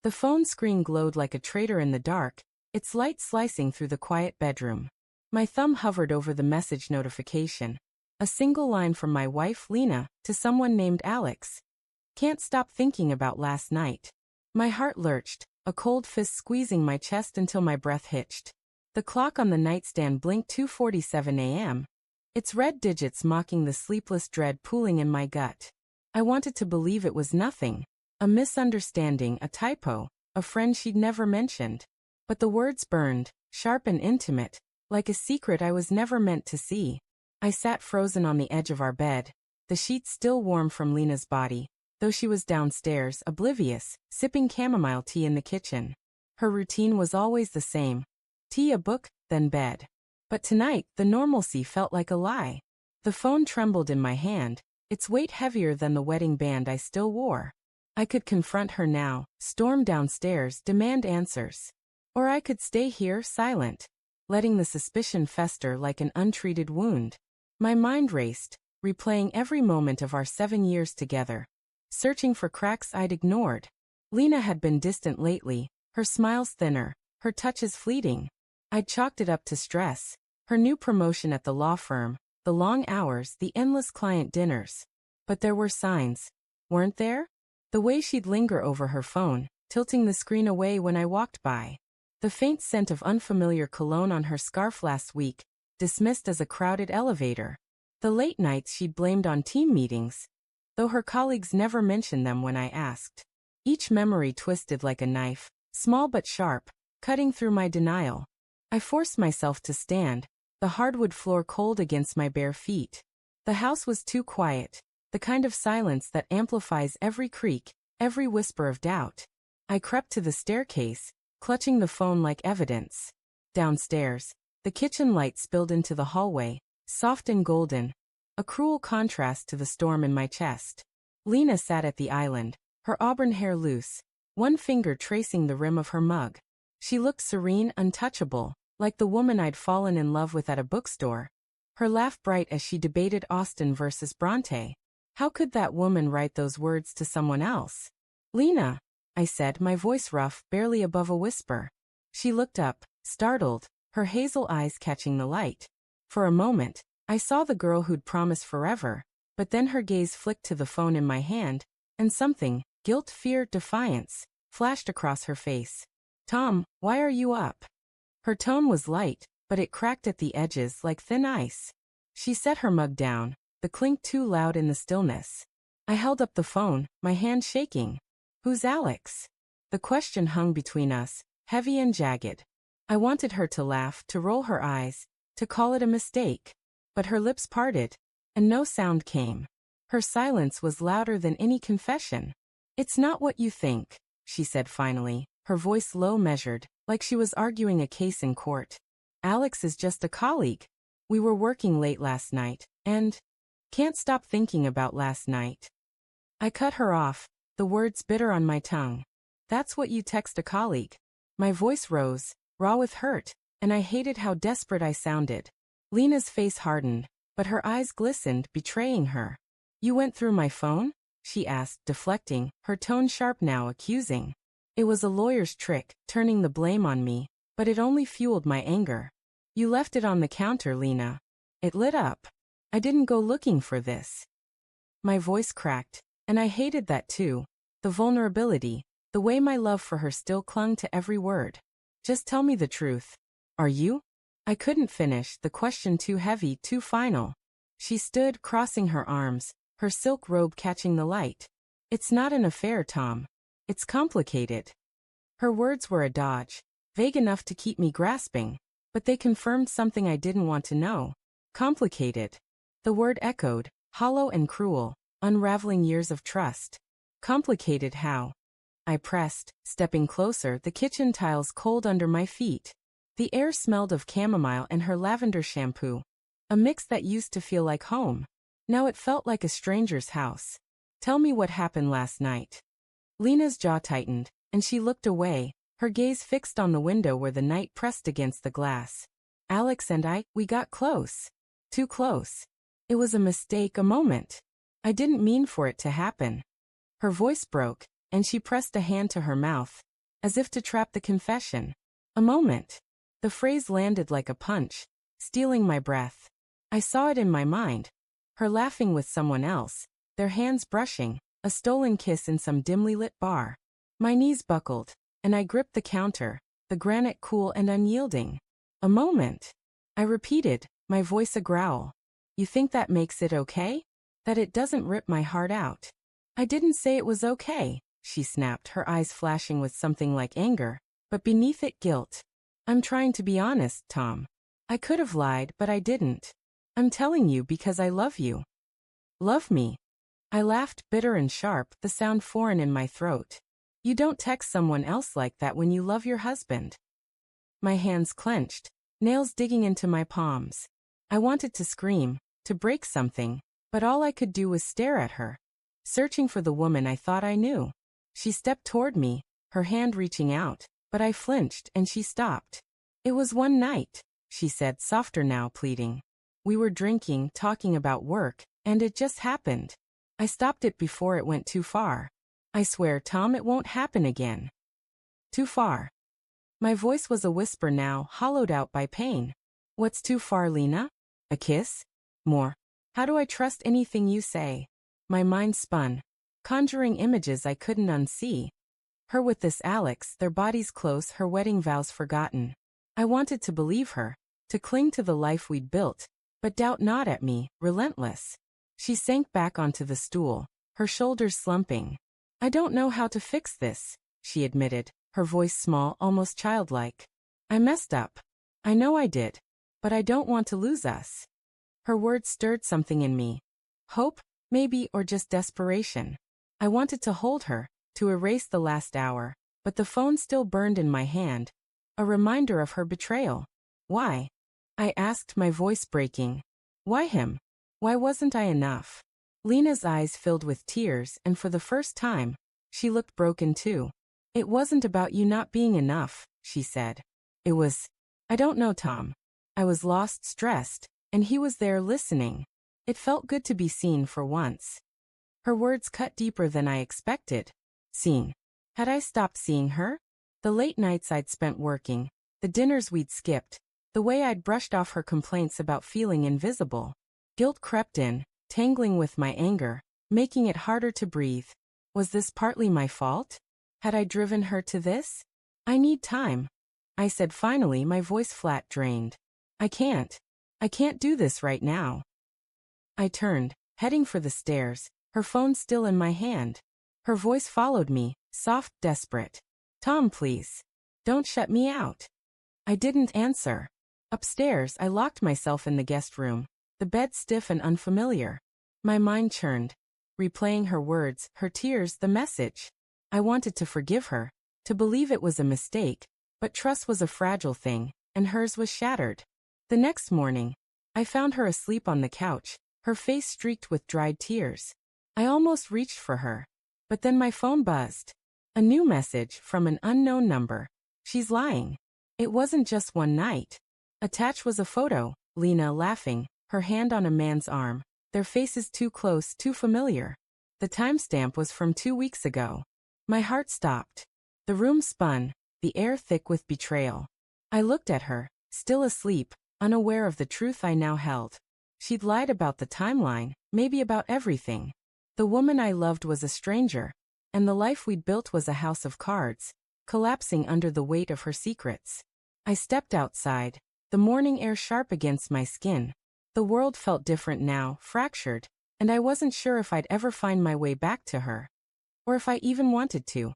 The phone screen glowed like a traitor in the dark, its light slicing through the quiet bedroom. My thumb hovered over the message notification. A single line from my wife, Lena, to someone named Alex. Can't stop thinking about last night. My heart lurched, a cold fist squeezing my chest until my breath hitched. The clock on the nightstand blinked 2:47 a.m., its red digits mocking the sleepless dread pooling in my gut. I wanted to believe it was nothing. A misunderstanding, a typo, a friend she'd never mentioned. But the words burned, sharp and intimate, like a secret I was never meant to see. I sat frozen on the edge of our bed, the sheets still warm from Lena's body, though she was downstairs, oblivious, sipping chamomile tea in the kitchen. Her routine was always the same. Tea, a book, then bed. But tonight, the normalcy felt like a lie. The phone trembled in my hand, its weight heavier than the wedding band I still wore. I could confront her now, storm downstairs, demand answers. Or I could stay here, silent, letting the suspicion fester like an untreated wound. My mind raced, replaying every moment of our 7 years together, searching for cracks I'd ignored. Lena had been distant lately, her smiles thinner, her touches fleeting. I'd chalked it up to stress, her new promotion at the law firm, the long hours, the endless client dinners. But there were signs, weren't there? The way she'd linger over her phone, tilting the screen away when I walked by. The faint scent of unfamiliar cologne on her scarf last week, dismissed as a crowded elevator. The late nights she'd blamed on team meetings, though her colleagues never mentioned them when I asked. Each memory twisted like a knife, small but sharp, cutting through my denial. I forced myself to stand, the hardwood floor cold against my bare feet. The house was too quiet, the kind of silence that amplifies every creak, every whisper of doubt. I crept to the staircase, clutching the phone like evidence. Downstairs, the kitchen light spilled into the hallway, soft and golden, a cruel contrast to the storm in my chest. Lena sat at the island, her auburn hair loose, one finger tracing the rim of her mug. She looked serene, untouchable, like the woman I'd fallen in love with at a bookstore. Her laugh bright as she debated Austen versus Bronte. How could that woman write those words to someone else? Lena, I said, my voice rough, barely above a whisper. She looked up, startled, her hazel eyes catching the light. For a moment, I saw the girl who'd promised forever, but then her gaze flicked to the phone in my hand, and something, guilt, fear, defiance, flashed across her face. Tom, why are you up? Her tone was light, but it cracked at the edges like thin ice. She set her mug down, the clink too loud in the stillness. I held up the phone, my hand shaking. Who's Alex? The question hung between us, heavy and jagged. I wanted her to laugh, to roll her eyes, to call it a mistake. But her lips parted, and no sound came. Her silence was louder than any confession. It's not what you think, she said finally, her voice low measured, like she was arguing a case in court. Alex is just a colleague. We were working late last night, and can't stop thinking about last night. I cut her off, the words bitter on my tongue. That's what you text a colleague. My voice rose, raw with hurt, and I hated how desperate I sounded. Lena's face hardened, but her eyes glistened, betraying her. You went through my phone? She asked, deflecting, her tone sharp now, accusing. It was a lawyer's trick, turning the blame on me, but it only fueled my anger. You left it on the counter, Lena. It lit up. I didn't go looking for this. My voice cracked, and I hated that too. The vulnerability, the way my love for her still clung to every word. Just tell me the truth. Are you? I couldn't finish, the question too heavy, too final. She stood, crossing her arms, her silk robe catching the light. It's not an affair, Tom. It's complicated. Her words were a dodge, vague enough to keep me grasping, but they confirmed something I didn't want to know. Complicated. The word echoed, hollow and cruel, unraveling years of trust. Complicated how? I pressed, stepping closer, the kitchen tiles cold under my feet. The air smelled of chamomile and her lavender shampoo. A mix that used to feel like home. Now it felt like a stranger's house. Tell me what happened last night. Lena's jaw tightened, and she looked away, her gaze fixed on the window where the night pressed against the glass. Alex and we got close. Too close. It was a mistake, a moment. I didn't mean for it to happen. Her voice broke, and she pressed a hand to her mouth, as if to trap the confession. A moment. The phrase landed like a punch, stealing my breath. I saw it in my mind. Her laughing with someone else, their hands brushing, a stolen kiss in some dimly lit bar. My knees buckled, and I gripped the counter, the granite cool and unyielding. A moment. I repeated, my voice a growl. You think that makes it okay? That it doesn't rip my heart out? I didn't say it was okay, she snapped, her eyes flashing with something like anger, but beneath it guilt. I'm trying to be honest, Tom. I could have lied, but I didn't. I'm telling you because I love you. Love me? I laughed, bitter and sharp, the sound foreign in my throat. You don't text someone else like that when you love your husband. My hands clenched, nails digging into my palms. I wanted to scream, to break something, but all I could do was stare at her, searching for the woman I thought I knew. She stepped toward me, her hand reaching out, but I flinched and she stopped. It was one night, she said, softer now, pleading. We were drinking, talking about work, and it just happened. I stopped it before it went too far. I swear, Tom, it won't happen again. Too far. My voice was a whisper now, hollowed out by pain. What's too far, Lena? A kiss? More. How do I trust anything you say? My mind spun, conjuring images I couldn't unsee. Her with this Alex, their bodies close, her wedding vows forgotten. I wanted to believe her, to cling to the life we'd built, but doubt gnawed at me, relentless. She sank back onto the stool, her shoulders slumping. I don't know how to fix this, she admitted, her voice small, almost childlike. I messed up. I know I did. But I don't want to lose us. Her words stirred something in me. Hope, maybe, or just desperation. I wanted to hold her, to erase the last hour, but the phone still burned in my hand. A reminder of her betrayal. Why? I asked, my voice breaking. Why him? Why wasn't I enough? Lena's eyes filled with tears, and for the first time, she looked broken too. It wasn't about you not being enough, she said. It was, I don't know, Tom. I was lost, stressed, and he was there listening. It felt good to be seen for once. Her words cut deeper than I expected. Seen. Had I stopped seeing her? The late nights I'd spent working, the dinners we'd skipped, the way I'd brushed off her complaints about feeling invisible. Guilt crept in, tangling with my anger, making it harder to breathe. Was this partly my fault? Had I driven her to this? I need time, I said finally, my voice flat, drained. I can't do this right now. I turned, heading for the stairs, her phone still in my hand. Her voice followed me, soft, desperate. Tom, please. Don't shut me out. I didn't answer. Upstairs, I locked myself in the guest room, the bed stiff and unfamiliar. My mind churned, replaying her words, her tears, the message. I wanted to forgive her, to believe it was a mistake, but trust was a fragile thing, and hers was shattered. The next morning, I found her asleep on the couch, her face streaked with dried tears. I almost reached for her, but then my phone buzzed. A new message from an unknown number. She's lying. It wasn't just one night. Attached was a photo, Lena laughing, her hand on a man's arm, their faces too close, too familiar. The timestamp was from 2 weeks ago. My heart stopped. The room spun, the air thick with betrayal. I looked at her, still asleep, unaware of the truth I now held. She'd lied about the timeline, maybe about everything. The woman I loved was a stranger, and the life we'd built was a house of cards, collapsing under the weight of her secrets. I stepped outside, the morning air sharp against my skin. The world felt different now, fractured, and I wasn't sure if I'd ever find my way back to her. Or if I even wanted to.